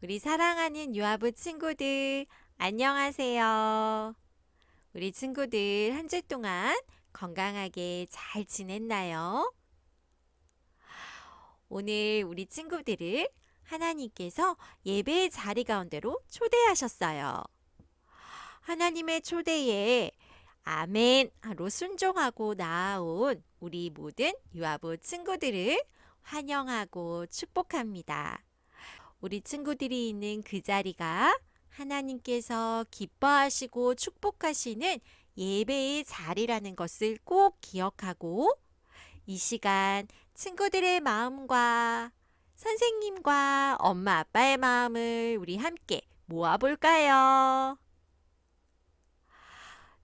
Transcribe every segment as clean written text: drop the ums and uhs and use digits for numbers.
우리 사랑하는 유아부 친구들, 안녕하세요. 우리 친구들 한 주 동안 건강하게 잘 지냈나요? 오늘 우리 친구들을 하나님께서 예배의 자리 가운데로 초대하셨어요. 하나님의 초대에 아멘로 순종하고 나아온 우리 모든 유아부 친구들을 환영하고 축복합니다. 우리 친구들이 있는 그 자리가 하나님께서 기뻐하시고 축복하시는 예배의 자리라는 것을 꼭 기억하고 이 시간 친구들의 마음과 선생님과 엄마 아빠의 마음을 우리 함께 모아볼까요?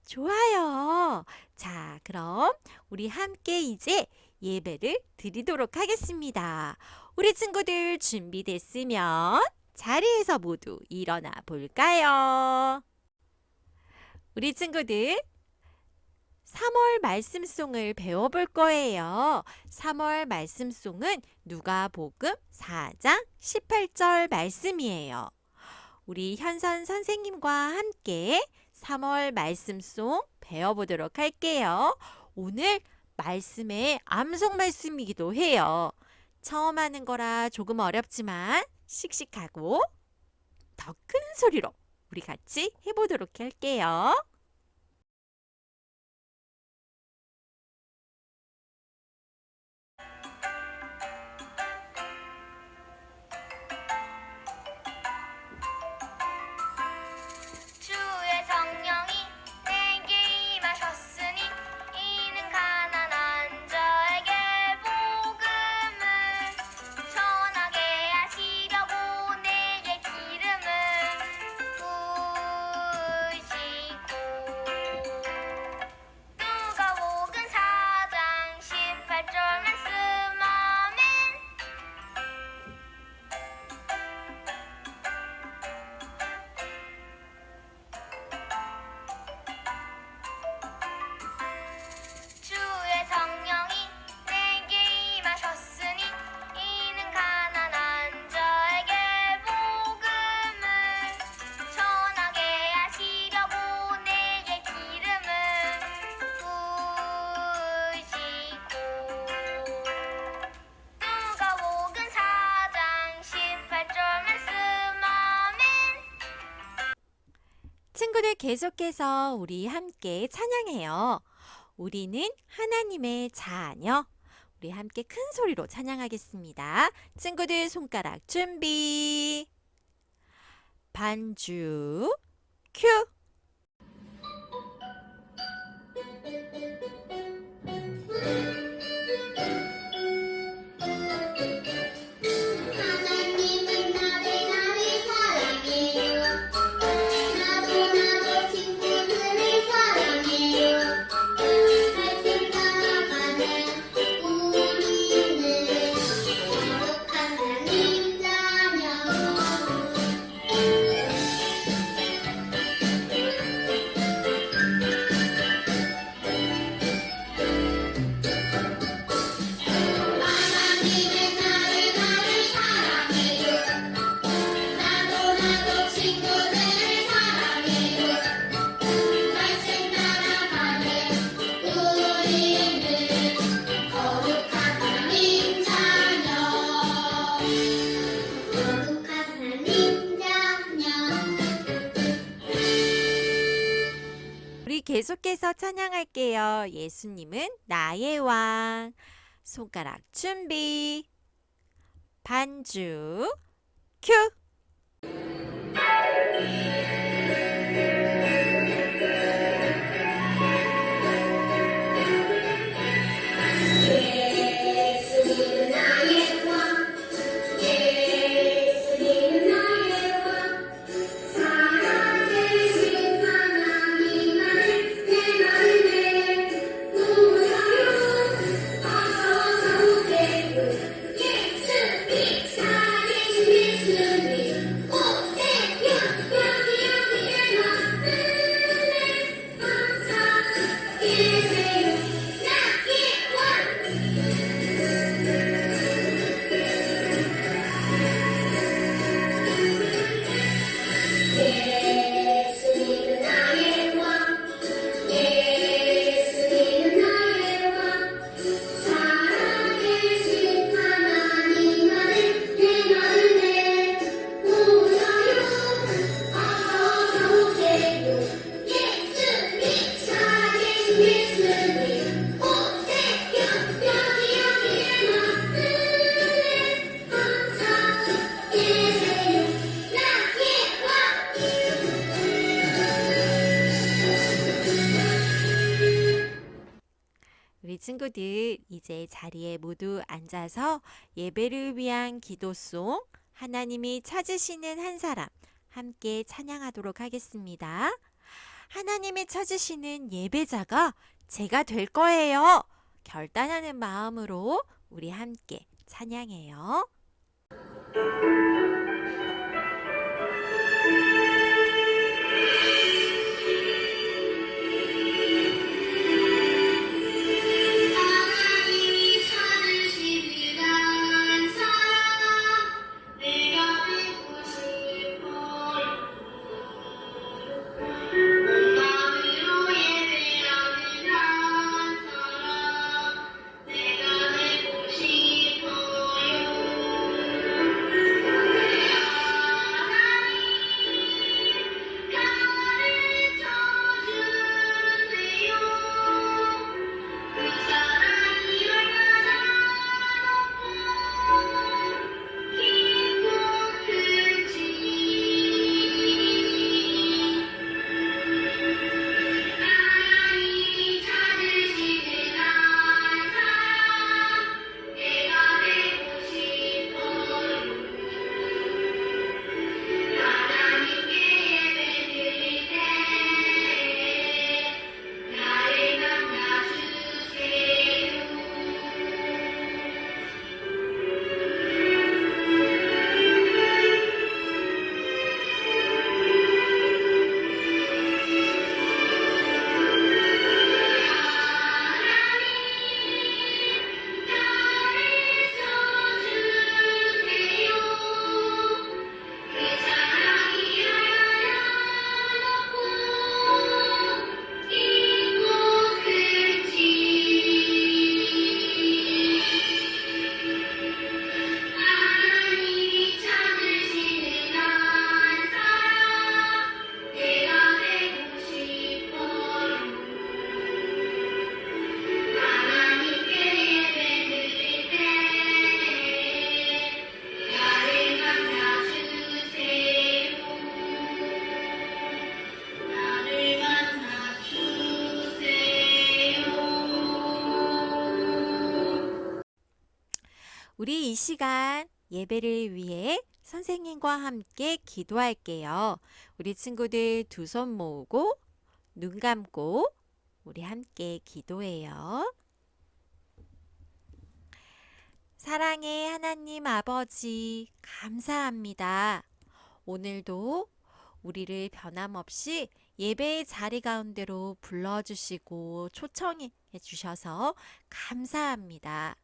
좋아요. 자, 그럼 우리 함께 이제 예배를 드리도록 하겠습니다. 우리 친구들 준비됐으면 자리에서 모두 일어나 볼까요? 우리 친구들 3월 말씀송을 배워볼 거예요. 3월 말씀송은 누가복음 4장 18절 말씀이에요. 우리 현선 선생님과 함께 3월 말씀송 배워보도록 할게요. 오늘 말씀의 암송 말씀이기도 해요. 처음 하는 거라 조금 어렵지만 씩씩하고 더 큰 소리로 우리 같이 해보도록 할게요. 주의 성령이 내게 임하셨으니 이는 가난한 자에게 복음을 전하게 하시려고 내게 기름을 부으시고 누가복음 4장 18절 말씀 아멘. 주의 성령이 내게 임하셨으니 이는 가난한 자에게 복음을 전하게 하시려고 내게 기름을 부으시고 누가복음 4장 18절 말씀 아멘. 친구들 계속해서 우리 함께 찬양해요. 우리는 하나님의 자녀. 우리 함께 큰 소리로 찬양하겠습니다. 친구들 손가락 준비. 반주 큐. 하나님은 나를 사랑해요. 나도 친구들을 사랑해요. 말씀 따라가는 우리는 거룩한 하나님 자녀. 하나님은 나를 사랑해요. 나도 친구들을 사랑해요. 말씀 따라가는 우리는 거룩한 하나님 자녀. 거룩한 하나님 자녀. 우리 계속해서 찬양할게요. 예수님은 나의 왕. 손가락 준비. 반주 큐. 예수님은 나의 왕. 예수님은 나의 왕. 살아계신 하나님 안에 내 마음에 모여요. 어서 오세요. 예수님 살아계신 예수님. 우리 친구들 이제 자리에 모두 앉아서 예배를 위한 기도송 하나님이 찾으시는 한 사람 함께 찬양하도록 하겠습니다. 하나님이 찾으시는 예배자가 제가 될 거예요. 결단하는 마음으로 우리 함께 찬양해요. 하나님이 찾으시는 한 사람 내가 되고 싶어요. 온 마음으로 예배하는 한 사람 내가 되고 싶어요. 하나님 가르쳐주세요. 그 사랑이 얼마나 높고 깊고 큰지 하나님이 찾으시는 한 사람 내가 되고 싶어요. 하나님께 예배드릴 때 나를 만나주세요. 가르쳐주세요. 그 사랑이 얼마나 높고 깊고 큰지 하나님이 찾으시는 한 사람 내가 되고 싶어요. 하나님께 예배드릴 때 나를 만나주세요. 나를 만나주세요. 우리 이 시간 예배를 위해 선생님과 함께 기도할게요. 우리 친구들 두 손 모으고 눈 감고 우리 함께 기도해요. 사랑의 하나님 아버지, 감사합니다. 오늘도 우리를 변함없이 예배의 자리 가운데로 불러주시고 초청해 주셔서 감사합니다.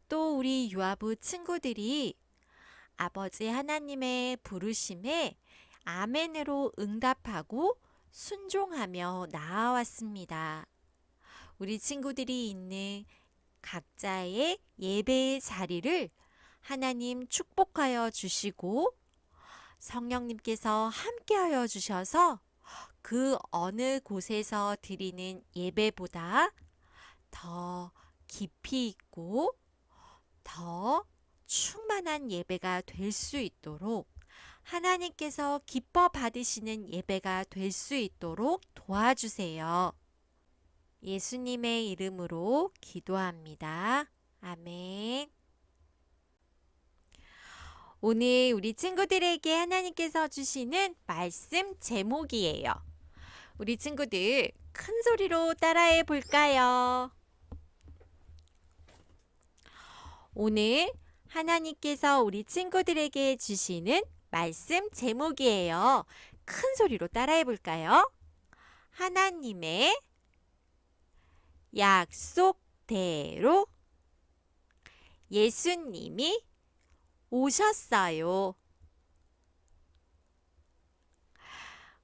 또 우리 유아부 친구들이 아버지 하나님의 부르심에 아멘으로 응답하고 순종하며 나아왔습니다. 우리 친구들이 있는 각자의 예배의 자리를 하나님 축복하여 주시고 성령님께서 함께하여 주셔서 그 어느 곳에서 드리는 예배보다 더 깊이 있고 더 충만한 예배가 될 수 있도록 하나님께서 기뻐 받으시는 예배가 될 수 있도록 도와주세요. 예수님의 이름으로 기도합니다. 아멘. 오늘 우리 친구들에게 하나님께서 주시는 말씀 제목이에요. 우리 친구들 큰 소리로 따라해 볼까요? 오늘 하나님께서 우리 친구들에게 주시는 말씀 제목이에요. 큰 소리로 따라해 볼까요? 하나님의 약속대로 예수님이 오셨어요.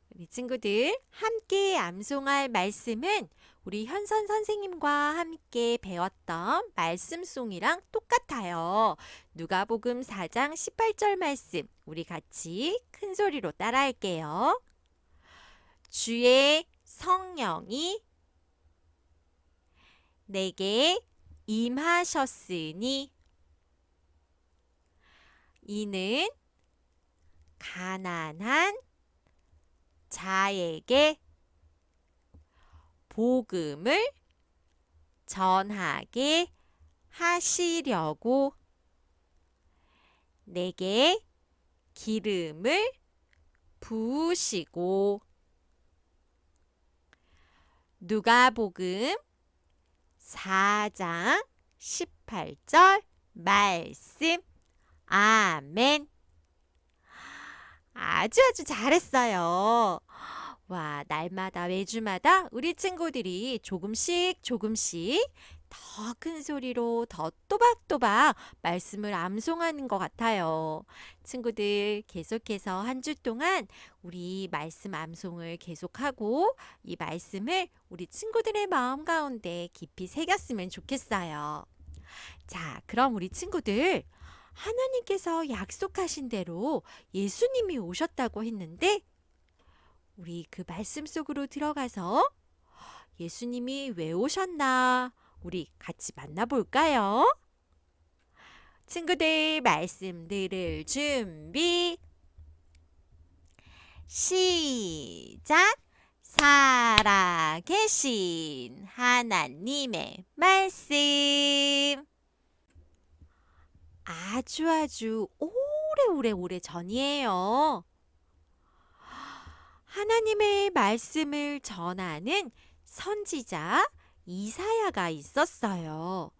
우리 친구들 함께 암송할 말씀은 우리 현선 선생님과 함께 배웠던 말씀송이랑 똑같아요. 누가복음 4장 18절 말씀 우리 같이 큰 소리로 따라할게요. 주의 성령이 내게 임하셨으니 이는 가난한 자에게 복음을 전하게 하시려고 내게 기름을 부으시고. 누가복음 4장 18절 말씀. 아멘. 아주 잘했어요. 와, 날마다 매주마다 우리 친구들이 조금씩 더 큰 소리로 더 또박또박 말씀을 암송하는 것 같아요. 친구들 계속해서 한 주 동안 우리 말씀 암송을 계속하고 이 말씀을 우리 친구들의 마음 가운데 깊이 새겼으면 좋겠어요. 자, 그럼 우리 친구들, 하나님께서 약속하신 대로 예수님이 오셨다고 했는데 우리 그 말씀 속으로 들어가서 예수님이 왜 오셨나 우리 같이 만나볼까요? 친구들, 말씀 들을 준비 시작. 살아계신 하나님의 말씀. 아주 오래 전이에요. 하나님의 말씀을 전하는 선지자 이사야가 있었어요.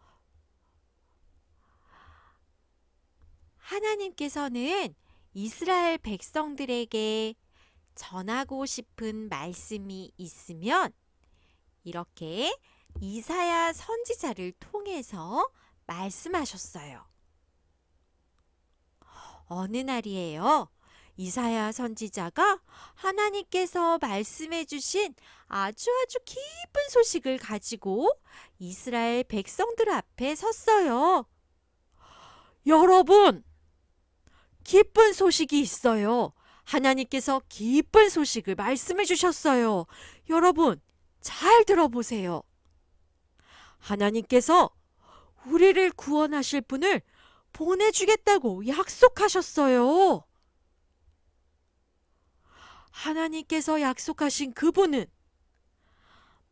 하나님께서는 이스라엘 백성들에게 전하고 싶은 말씀이 있으면 이렇게 이사야 선지자를 통해서 말씀하셨어요. 어느 날이에요. 이사야 선지자가 하나님께서 말씀해 주신 아주 기쁜 소식을 가지고 이스라엘 백성들 앞에 섰어요. 여러분, 기쁜 소식이 있어요. 하나님께서 기쁜 소식을 말씀해 주셨어요. 여러분, 잘 들어보세요. 하나님께서 우리를 구원하실 분을 보내주겠다고 약속하셨어요. 하나님께서 약속하신 그분은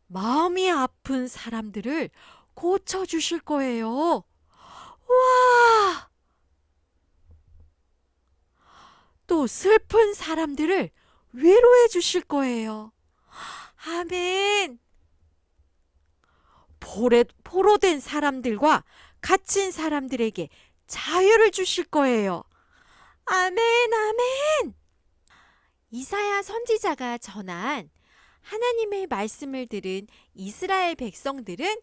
마음이 아픈 사람들을 고쳐주실 거예요. 와! 또 슬픈 사람들을 위로해 주실 거예요. 아멘. 포로된 사람들과 갇힌 사람들에게 자유를 주실 거예요. 아멘, 아멘. 이사야 선지자가 전한 하나님의 말씀을 들은 이스라엘 백성들은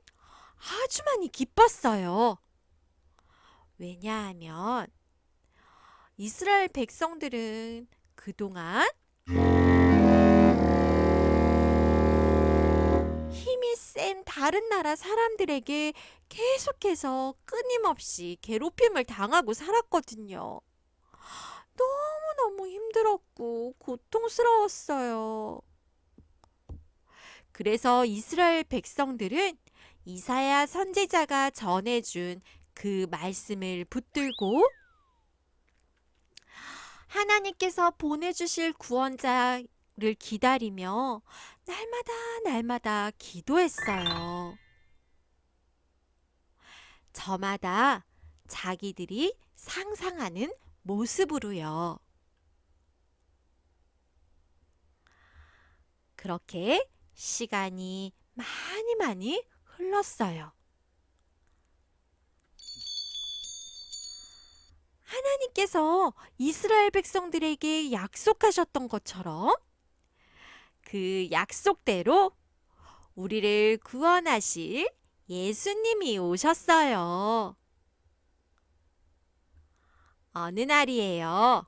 아주 많이 기뻤어요. 왜냐하면 이스라엘 백성들은 그동안 힘이 센 다른 나라 사람들에게 계속해서 끊임없이 괴롭힘을 당하고 살았거든요. 너무너무 힘들었고 고통스러웠어요. 그래서 이스라엘 백성들은 이사야 선지자가 전해준 그 말씀을 붙들고 하나님께서 보내주실 구원자를 기다리며 날마다 기도했어요. 저마다 자기들이 상상하는 모습으로요. 그렇게 시간이 많이 흘렀어요. 하나님께서 이스라엘 백성들에게 약속하셨던 것처럼 그 약속대로 우리를 구원하실 예수님이 오셨어요. 어느 날이에요.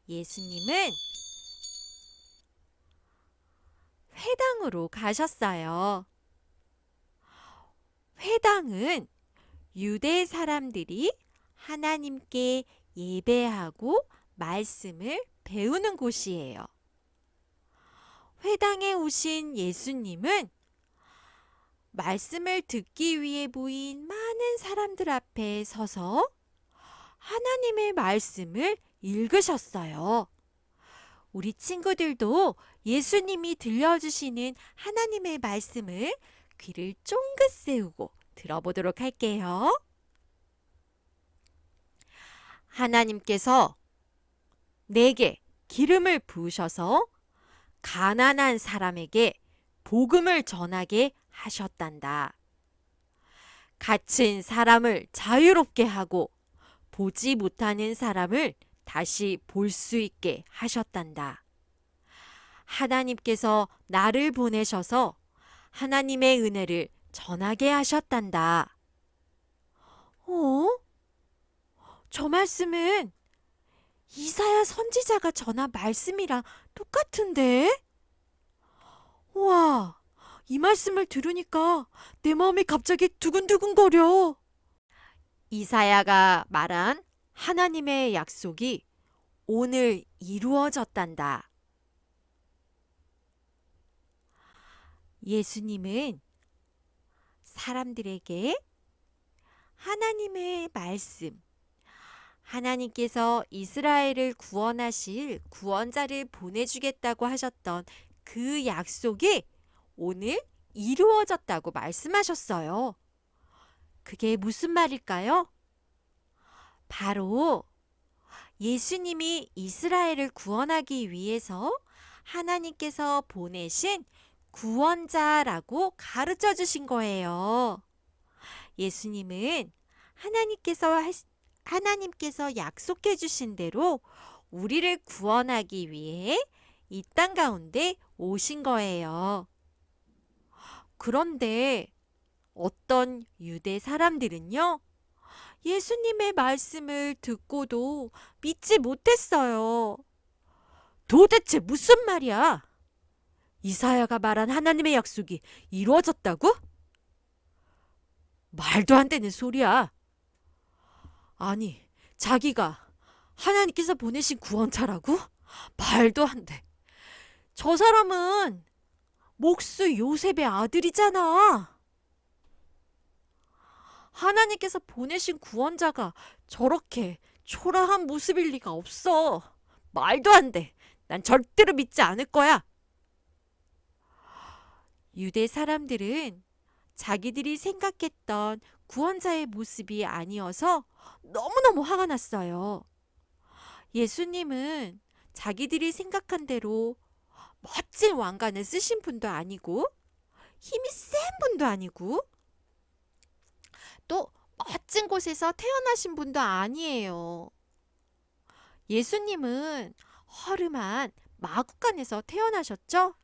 예수님은 회당으로 가셨어요. 회당은 유대 사람들이 하나님께 예배하고 말씀을 배우는 곳이에요. 회당에 오신 예수님은 말씀을 듣기 위해 모인 많은 사람들 앞에 서서 하나님의 말씀을 읽으셨어요. 우리 친구들도 예수님이 들려주시는 하나님의 말씀을 귀를 쫑긋 세우고 들어보도록 할게요. 하나님께서 내게 기름을 부으셔서 가난한 사람에게 복음을 전하게 하셨단다. 갇힌 사람을 자유롭게 하고 보지 못하는 사람을 다시 볼 수 있게 하셨단다. 하나님께서 나를 보내셔서 하나님의 은혜를 전하게 하셨단다. 저 말씀은 이사야 선지자가 전한 말씀이랑 똑같은데? 와, 이 말씀을 들으니까 내 마음이 갑자기 두근두근거려. 이사야가 말한 하나님의 약속이 오늘 이루어졌단다. 예수님은 사람들에게 하나님의 말씀, 하나님께서 이스라엘을 구원하실 구원자를 보내주겠다고 하셨던 그 약속이 오늘 이루어졌다고 말씀하셨어요. 그게 무슨 말일까요? 바로 예수님이 이스라엘을 구원하기 위해서 하나님께서 보내신 구원자라고 가르쳐 주신 거예요. 예수님은 하나님께서 약속해 주신 대로 우리를 구원하기 위해 이 땅 가운데 오신 거예요. 그런데 어떤 유대 사람들은요, 예수님의 말씀을 듣고도 믿지 못했어요. 도대체 무슨 말이야? 이사야가 말한 하나님의 약속이 이루어졌다고? 말도 안 되는 소리야. 아니, 자기가 하나님께서 보내신 구원자라고? 말도 안 돼. 저 사람은 목수 요셉의 아들이잖아. 하나님께서 보내신 구원자가 저렇게 초라한 모습일 리가 없어. 말도 안 돼. 난 절대로 믿지 않을 거야. 유대 사람들은 자기들이 생각했던 구원자의 모습이 아니어서 너무너무 화가 났어요. 예수님은 자기들이 생각한 대로 멋진 왕관을 쓰신 분도 아니고 힘이 센 분도 아니고 또 멋진 곳에서 태어나신 분도 아니에요. 예수님은 허름한 마구간에서 태어나셨죠?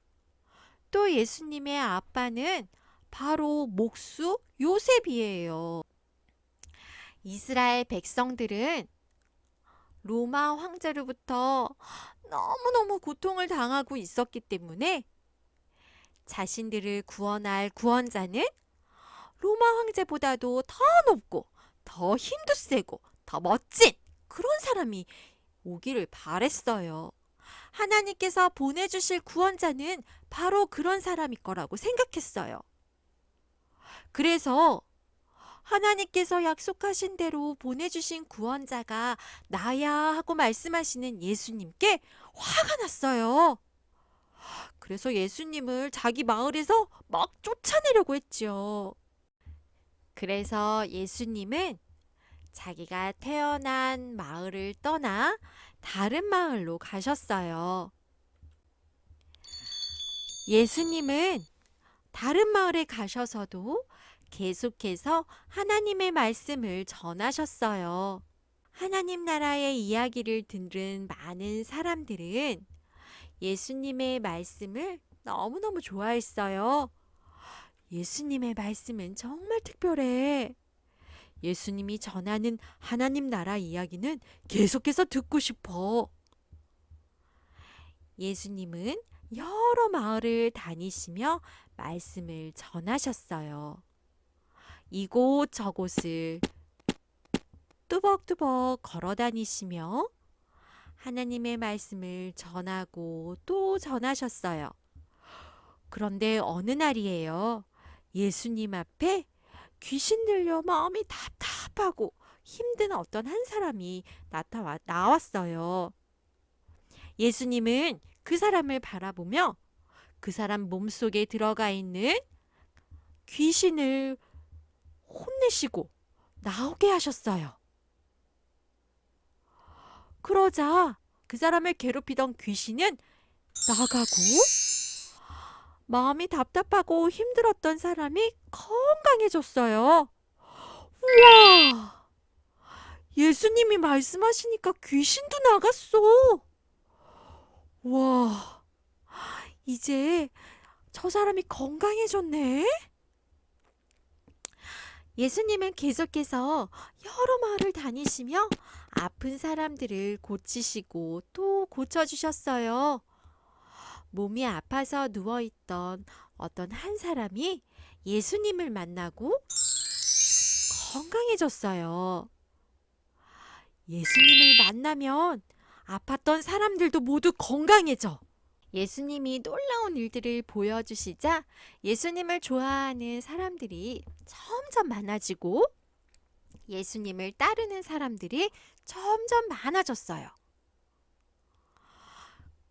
또 예수님의 아빠는 바로 목수 요셉이에요. 이스라엘 백성들은 로마 황제로부터 너무너무 고통을 당하고 있었기 때문에 자신들을 구원할 구원자는 로마 황제보다도 더 높고 더 힘도 세고 더 멋진 그런 사람이 오기를 바랬어요. 하나님께서 보내주실 구원자는 바로 그런 사람일 거라고 생각했어요. 그래서 하나님께서 약속하신 대로 보내주신 구원자가 나야 하고 말씀하시는 예수님께 화가 났어요. 그래서 예수님을 자기 마을에서 막 쫓아내려고 했죠. 그래서 예수님은 자기가 태어난 마을을 떠나 다른 마을로 가셨어요. 예수님은 다른 마을에 가셔서도 계속해서 하나님의 말씀을 전하셨어요. 하나님 나라의 이야기를 들은 많은 사람들은 예수님의 말씀을 너무너무 좋아했어요. 예수님의 말씀은 정말 특별해. 예수님이 전하는 하나님 나라 이야기는 계속해서 듣고 싶어. 예수님은 여러 마을을 다니시며 말씀을 전하셨어요. 이곳 저곳을 뚜벅뚜벅 걸어 다니시며 하나님의 말씀을 전하고 또 전하셨어요. 그런데 어느 날이에요. 예수님 앞에 귀신 들려 마음이 답답하고 힘든 어떤 한 사람이 나왔어요. 예수님은 그 사람을 바라보며 그 사람 몸속에 들어가 있는 귀신을 혼내시고 나오게 하셨어요. 그러자 그 사람을 괴롭히던 귀신은 나가고 마음이 답답하고 힘들었던 사람이 건강해졌어요. 우와! 예수님이 말씀하시니까 귀신도 나갔어. 와, 이제 저 사람이 건강해졌네. 예수님은 계속해서 여러 마을을 다니시며 아픈 사람들을 고치시고 또 고쳐주셨어요. 몸이 아파서 누워있던 어떤 한 사람이 예수님을 만나고 건강해졌어요. 예수님을 만나면 아팠던 사람들도 모두 건강해져. 예수님이 놀라운 일들을 보여주시자 예수님을 좋아하는 사람들이 점점 많아지고 예수님을 따르는 사람들이 점점 많아졌어요.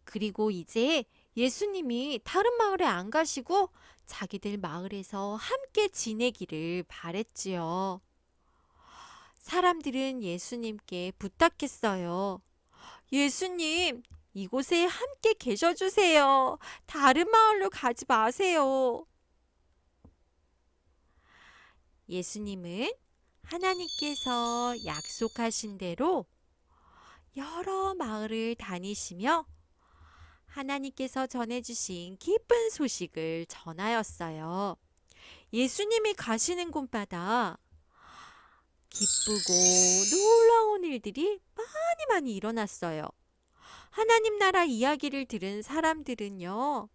그리고 이제 예수님이 다른 마을에 안 가시고 자기들 마을에서 함께 지내기를 바랬지요. 사람들은 예수님께 부탁했어요. 예수님, 이곳에 함께 계셔주세요. 다른 마을로 가지 마세요. 예수님은 하나님께서 약속하신 대로 여러 마을을 다니시며 하나님께서 전해주신 기쁜 소식을 전하였어요. 예수님이 가시는 곳마다 기쁘고 놀라운 일들이 많이 일어났어요. 하나님 나라 이야기를 들은 사람들은요,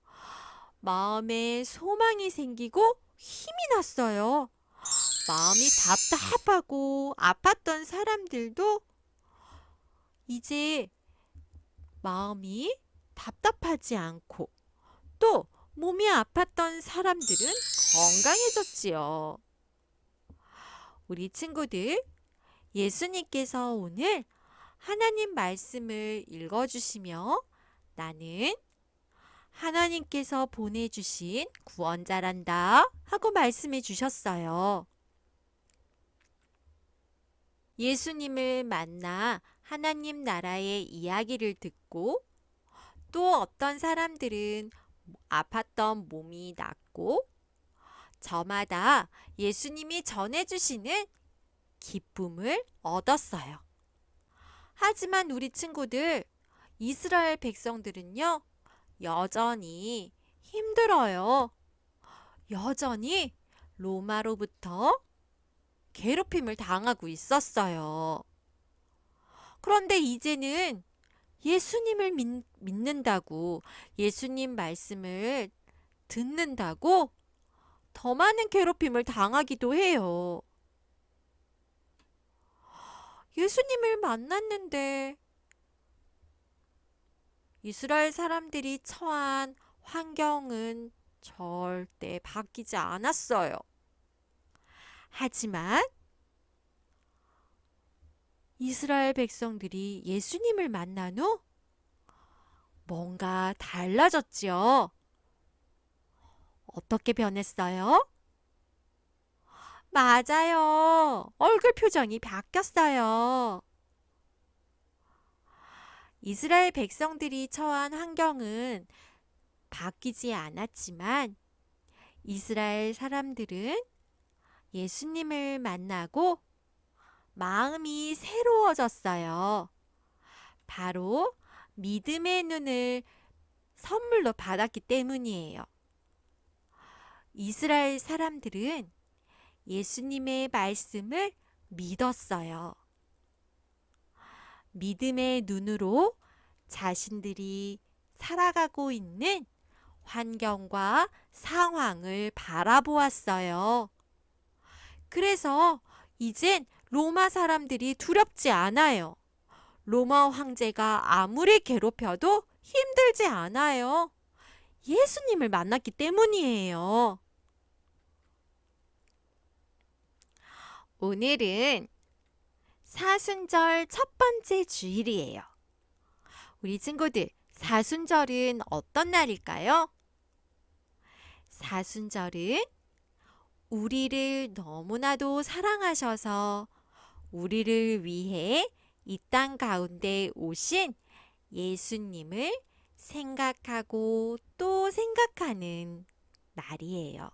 마음에 소망이 생기고 힘이 났어요. 마음이 답답하고 아팠던 사람들도 이제 마음이 답답하지 않고 또 몸이 아팠던 사람들은 건강해졌지요. 우리 친구들, 예수님께서 오늘 하나님 말씀을 읽어주시며 나는 하나님께서 보내주신 구원자란다 하고 말씀해 주셨어요. 예수님을 만나 하나님 나라의 이야기를 듣고 또 어떤 사람들은 아팠던 몸이 낫고 저마다 예수님이 전해주시는 기쁨을 얻었어요. 하지만 우리 친구들, 이스라엘 백성들은요, 여전히 힘들어요. 여전히 로마로부터 괴롭힘을 당하고 있었어요. 그런데 이제는 예수님을 믿는다고, 예수님 말씀을 듣는다고 더 많은 괴롭힘을 당하기도 해요. 예수님을 만났는데 이스라엘 사람들이 처한 환경은 절대 바뀌지 않았어요. 하지만 이스라엘 백성들이 예수님을 만난 후 뭔가 달라졌지요. 어떻게 변했어요? 맞아요. 얼굴 표정이 바뀌었어요. 이스라엘 백성들이 처한 환경은 바뀌지 않았지만 이스라엘 사람들은 예수님을 만나고 마음이 새로워졌어요. 바로 믿음의 눈을 선물로 받았기 때문이에요. 이스라엘 사람들은 예수님의 말씀을 믿었어요. 믿음의 눈으로 자신들이 살아가고 있는 환경과 상황을 바라보았어요. 그래서 이젠 로마 사람들이 두렵지 않아요. 로마 황제가 아무리 괴롭혀도 힘들지 않아요. 예수님을 만났기 때문이에요. 오늘은 사순절 첫 번째 주일이에요. 우리 친구들, 사순절은 어떤 날일까요? 사순절은 우리를 너무나도 사랑하셔서 우리를 위해 이 땅 가운데 오신 예수님을 생각하고 또 생각하는 날이에요.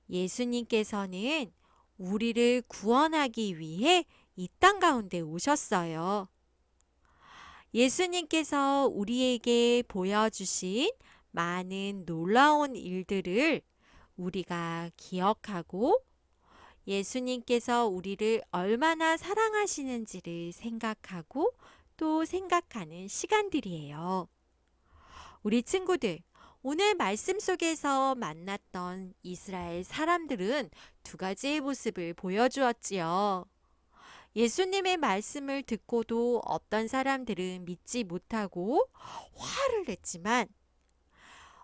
예수님께서는 우리를 구원하기 위해 이 땅 가운데 오셨어요. 예수님께서 우리에게 보여주신 많은 놀라운 일들을 우리가 기억하고 예수님께서 우리를 얼마나 사랑하시는지를 생각하고 또 생각하는 시간들이에요. 우리 친구들, 오늘 말씀 속에서 만났던 이스라엘 사람들은 두 가지의 모습을 보여주었지요. 예수님의 말씀을 듣고도 어떤 사람들은 믿지 못하고 화를 냈지만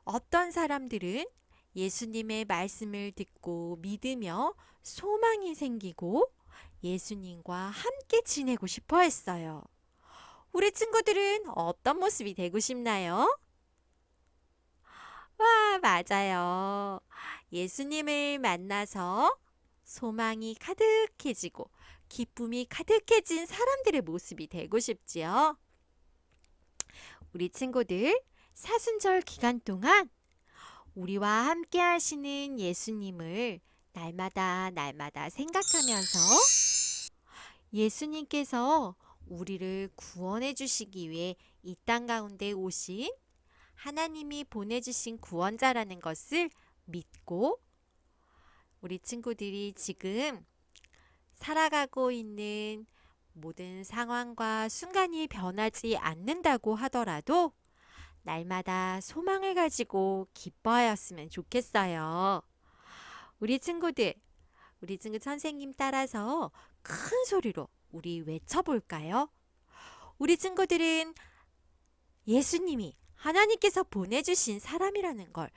어떤 사람들은 예수님의 말씀을 듣고 믿으며 소망이 생기고 예수님과 함께 지내고 싶어 했어요. 우리 친구들은 어떤 모습이 되고 싶나요? 와, 맞아요. 예수님을 만나서 소망이 가득해지고 기쁨이 가득해진 사람들의 모습이 되고 싶지요. 우리 친구들, 사순절 기간 동안 우리와 함께 하시는 예수님을 날마다 생각하면서 예수님께서 우리를 구원해 주시기 위해 이 땅 가운데 오신 하나님이 보내주신 구원자라는 것을 믿고 우리 친구들이 지금 살아가고 있는 모든 상황과 순간이 변하지 않는다고 하더라도 날마다 소망을 가지고 기뻐하였으면 좋겠어요. 우리 친구 선생님 따라서 큰 소리로 우리 외쳐볼까요? 우리 친구들은 예수님이 하나님께서 보내주신 사람이라는 걸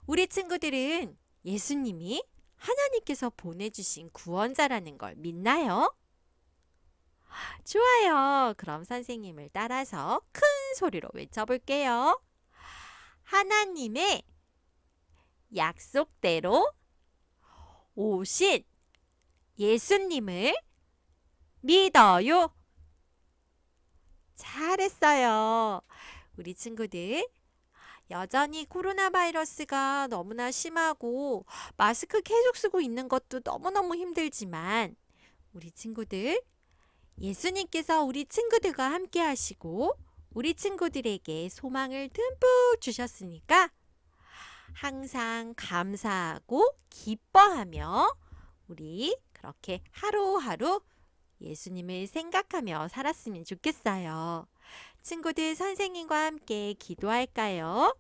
우리 친구들은 예수님이 하나님께서 보내주신 구원자라는 걸 믿나요? 좋아요. 그럼 선생님을 따라서 큰 소리로 외쳐볼게요. 하나님의 약속대로 오신 예수님을 믿어요. 잘했어요. 우리 친구들, 여전히 코로나 바이러스가 너무나 심하고 마스크 계속 쓰고 있는 것도 너무너무 힘들지만 우리 친구들, 예수님께서 우리 친구들과 함께 하시고 우리 친구들에게 소망을 듬뿍 주셨으니까 항상 감사하고 기뻐하며 우리 그렇게 하루하루 예수님을 생각하며 살았으면 좋겠어요. 친구들, 선생님과 함께 기도할까요?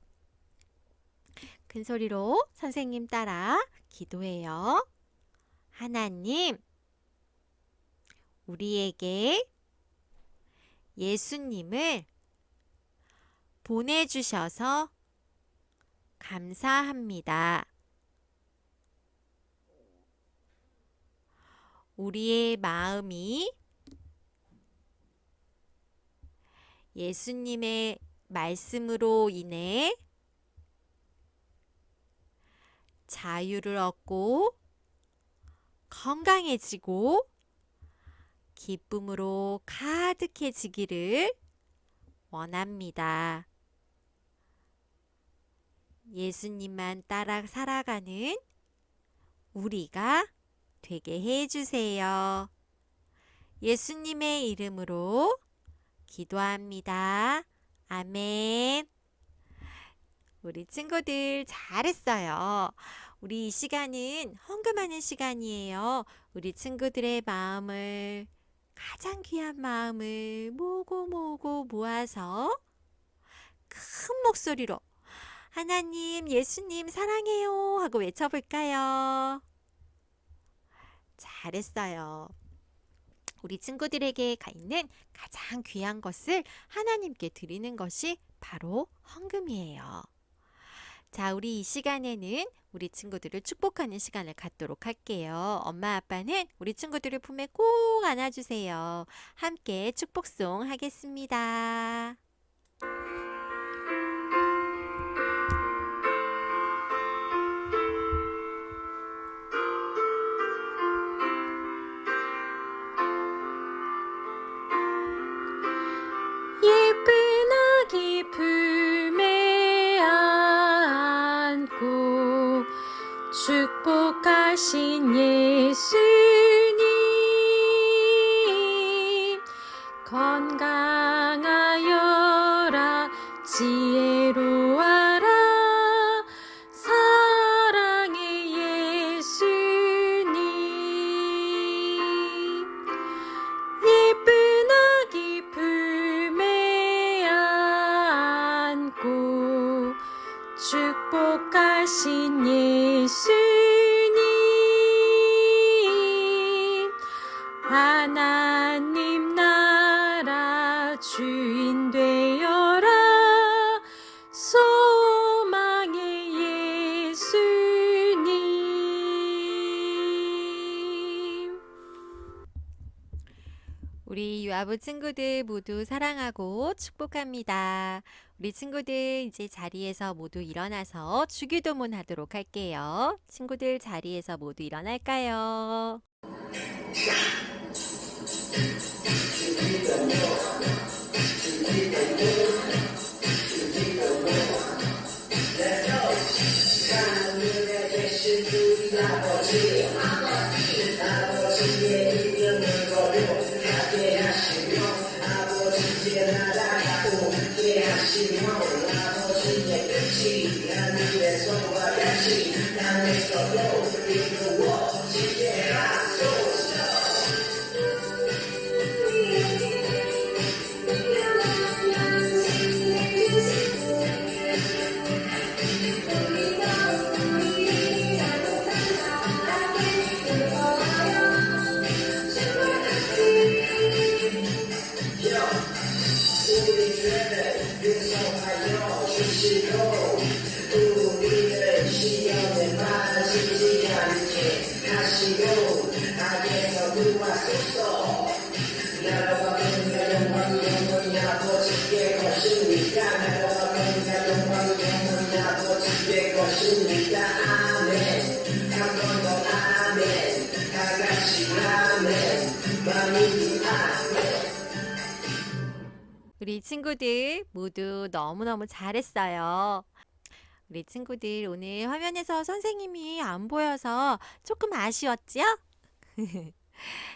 큰 소리로 선생님 따라 기도해요. 하나님, 우리에게 예수님을 보내주셔서 감사합니다. 우리의 마음이 예수님의 말씀으로 인해 자유를 얻고 건강해지고 기쁨으로 가득해지기를 원합니다. 예수님만 따라 살아가는 우리가 되게 해주세요. 예수님의 이름으로 기도합니다. 아멘. 우리 친구들 잘했어요. 우리 이 시간은 헌금하는 시간이에요. 우리 친구들의 마음을, 가장 귀한 마음을 모고 모아서 큰 목소리로 하나님, 예수님 사랑해요 하고 외쳐볼까요? 잘했어요. 우리 친구들에게 있는 가장 귀한 것을 하나님께 드리는 것이 바로 헌금이에요. 자, 우리 이 시간에는 우리 친구들을 축복하는 시간을 갖도록 할게요. 엄마, 아빠는 우리 친구들을 품에 꼭 안아주세요. 함께 축복송 하겠습니다. 축복하신 예수님 건강하여라 지혜로워라 사랑의 예수님 예쁜 아기 품에 안고 축복하신 예수님 하나님 나라 주인 되어라 소망의 예수님. 우리 유아부 친구들 모두 사랑하고 축복합니다. 우리 친구들 이제 자리에서 모두 일어나서 주기도문 하도록 할게요. 친구들 자리에서 모두 일어날까요? 우리 친구들 모두 너무너무 잘했어요. 우리 친구들 오늘 화면에서 선생님이 안 보여서 조금 아쉬웠죠?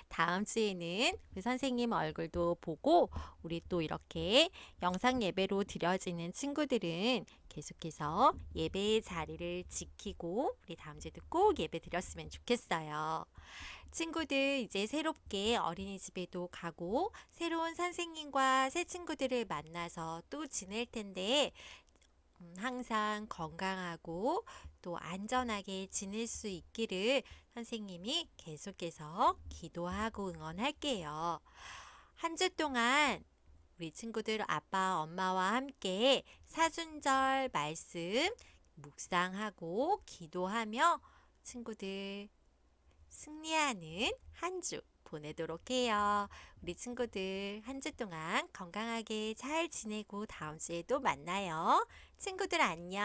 다음 주에는 우리 선생님 얼굴도 보고 우리 또 이렇게 영상 예배로 드려지는 친구들은 계속해서 예배의 자리를 지키고 우리 다음 주에도 꼭 예배 드렸으면 좋겠어요. 친구들 이제 새롭게 어린이집에도 가고 새로운 선생님과 새 친구들을 만나서 또 지낼 텐데 항상 건강하고 또 안전하게 지낼 수 있기를 선생님이 계속해서 기도하고 응원할게요. 한 주 동안 우리 친구들 아빠, 엄마와 함께 사순절 말씀 묵상하고 기도하며 친구들 승리하는 한 주 보내도록 해요. 우리 친구들 한 주 동안 건강하게 잘 지내고 다음 주에도 만나요. 친구들 안녕.